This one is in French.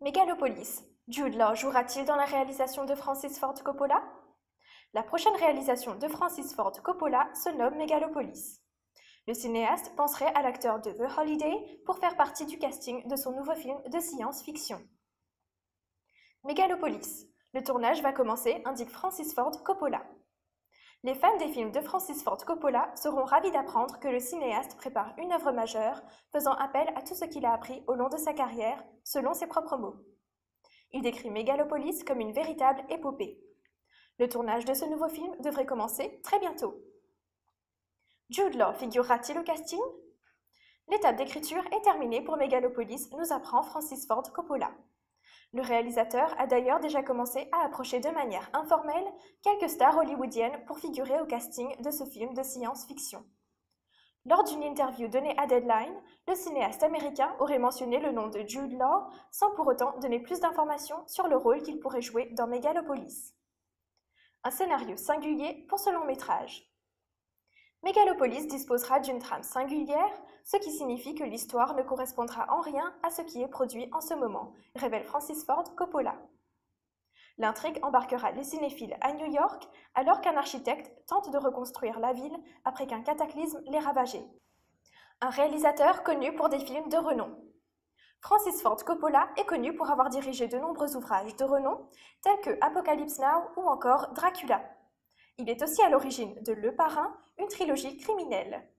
Mégalopolis. Jude Law jouera-t-il dans la réalisation de Francis Ford Coppola? La prochaine réalisation de Francis Ford Coppola se nomme Mégalopolis. Le cinéaste penserait à l'acteur de The Holiday pour faire partie du casting de son nouveau film de science-fiction. Mégalopolis. Le tournage va commencer, indique Francis Ford Coppola. Les fans des films de Francis Ford Coppola seront ravis d'apprendre que le cinéaste prépare une œuvre majeure, faisant appel à tout ce qu'il a appris au long de sa carrière, selon ses propres mots. Il décrit Mégalopolis comme une véritable épopée. Le tournage de ce nouveau film devrait commencer très bientôt. Jude Law figurera-t-il au casting? L'étape d'écriture est terminée pour Mégalopolis, nous apprend Francis Ford Coppola. Le réalisateur a d'ailleurs déjà commencé à approcher de manière informelle quelques stars hollywoodiennes pour figurer au casting de ce film de science-fiction. Lors d'une interview donnée à Deadline, le cinéaste américain aurait mentionné le nom de Jude Law sans pour autant donner plus d'informations sur le rôle qu'il pourrait jouer dans Mégalopolis. Un scénario singulier pour ce long métrage. Mégalopolis disposera d'une trame singulière, ce qui signifie que l'histoire ne correspondra en rien à ce qui est produit en ce moment, révèle Francis Ford Coppola. L'intrigue embarquera les cinéphiles à New York alors qu'un architecte tente de reconstruire la ville après qu'un cataclysme l'ait ravagée. Un réalisateur connu pour des films de renom. Francis Ford Coppola est connu pour avoir dirigé de nombreux ouvrages de renom tels que Apocalypse Now ou encore Dracula. Il est aussi à l'origine de Le Parrain, une trilogie criminelle.